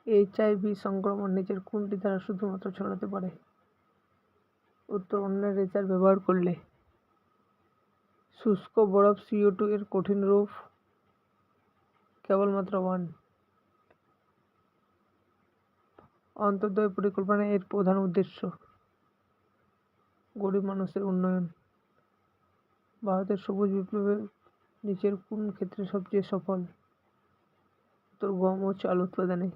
HIV সংক্রমণ নিচের কোনটি দ্বারা শুধুমাত্র ছড়াতে পারে? উত্তর, অন্যের রেচার ব্যবহার করলে। শুষ্ক বরফ CO2 এর কঠিন রূপ? কেবলমাত্র 1। অন্তর্দয় পরিকল্পনা এর প্রধান উদ্দেশ্য? গরিব মানুষের উন্নয়ন। ভারতের সবুজ বিপ্লবের নিচের কোন ক্ষেত্রে সবচেয়ে সফল? উত্তর, গম ও চাল উৎপাদনে।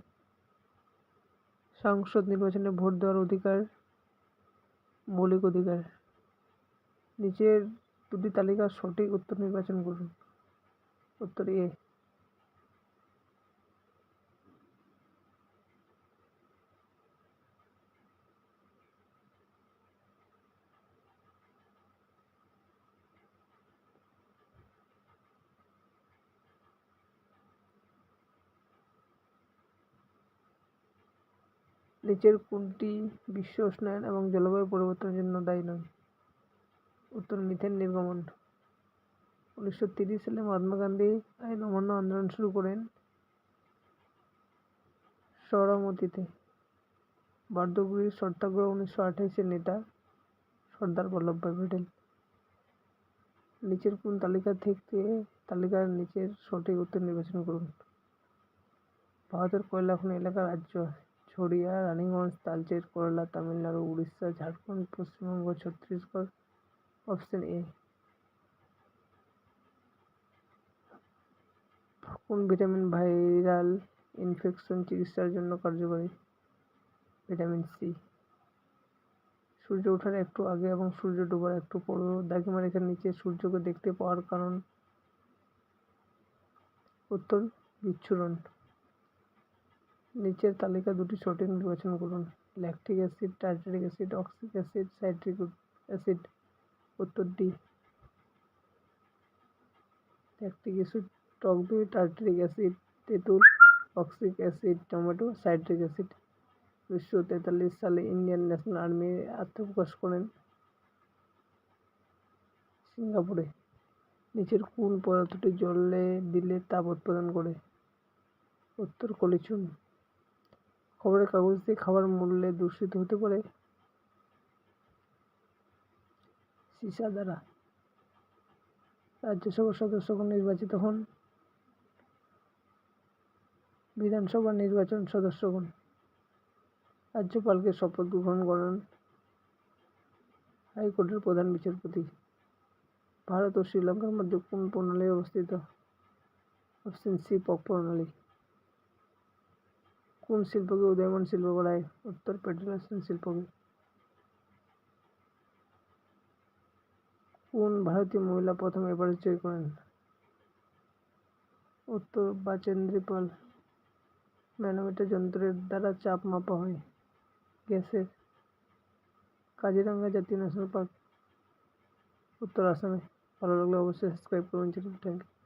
সংসদ নির্বাচনে ভোট দেওয়ার অধিকার মৌলিক অধিকার। নিচের দুটি তালিকার সঠিক উত্তর নির্বাচন করুন। উত্তর, এ। নিচের কোনটি বিশ্ব উষ্ণায়ন এবং জলবায়ু পরিবর্তনের জন্য দায়ী নয়? উত্তর, মিথেন নির্গমন। 1930 সালে মহাত্মা গান্ধী আইন অমান্য আন্দোলন শুরু করেন সবরমতীতে। বার্ধক্যের সত্যাগ্রহ 1928 নেতা সর্দার বল্লভভাই প্যাটেল। নিচের কোন তালিকার নিচের সঠিক উত্তর নির্বাচন করুন। ভারতের কয়লা খনি এলাকার রাজ্য? ছড়িয়া, রানীগঞ্জ, তালচের, কেরালা, তামিলনাড়ু, উড়িষ্যা, ঝাড়খণ্ড, পশ্চিমবঙ্গ, ছত্তিশগড়। Option A. কোন ভিটামিন ভাইরাল ইনফেকশন চিকিৎসার জন্য কার্যকরী? Vitamin C. সূর্য ওঠার একটু আগে এবং সূর্য ডোবার একটু পরে দ্রাঘিমা রেখার নিচে সূর্যকে দেখতে পাওয়ার কারণ? উত্তর, বিচ্ছুরণ। নিচের তালিকা দুটি সঠিক নির্বাচন করুন। Lactic acid, tartaric acid, oxalic acid, citric acid. উত্তর, ডি। ল্যাকটিক অ্যাসিড টক দই, টার্টারিক অ্যাসিড তেঁতুল, oxalic acid tomato, citric acid. 1943 সালে ইন্ডিয়ান ন্যাশনাল আর্মি আত্মপ্রকাশ করেন সিঙ্গাপুরে। নিচের কোন পদার্থটি জলে দিলে তাপ উৎপাদন করে? উত্তর, কলিচুন। খবরের কাগজ দিয়ে খাবার মূল্যে দূষিত হতে পারে? সীসা দ্বারা। রাজ্যসভার সদস্যগণ নির্বাচিত হন? বিধানসভা নির্বাচন সদস্যগণ। রাজ্যপালকে শপথ গ্রহণ করান হাইকোর্টের প্রধান বিচারপতি। ভারত ও শ্রীলঙ্কার মধ্যে কোন প্রণালী অবস্থিত? অপশন সি, পক প্রণালী। কোন শিল্পকে উদীয়মান শিল্প বলা হয়? উত্তর, পেট্রোলিয়াম শিল্পকে। কোন ভারতীয় মহিলা প্রথম এভারেস্ট জয় করেন? উত্তর, বাচেন্দ্রী পাল। ম্যানোমিটার যন্ত্রের দ্বারা চাপ মাপা হয় গ্যাসের। কাজিরাঙ্গা জাতীয় ন্যাশনাল পার্ক? উত্তর, আসামে। ভালো লাগলে অবশ্যই সাবস্ক্রাইব করুন চ্যানেল। Thank you.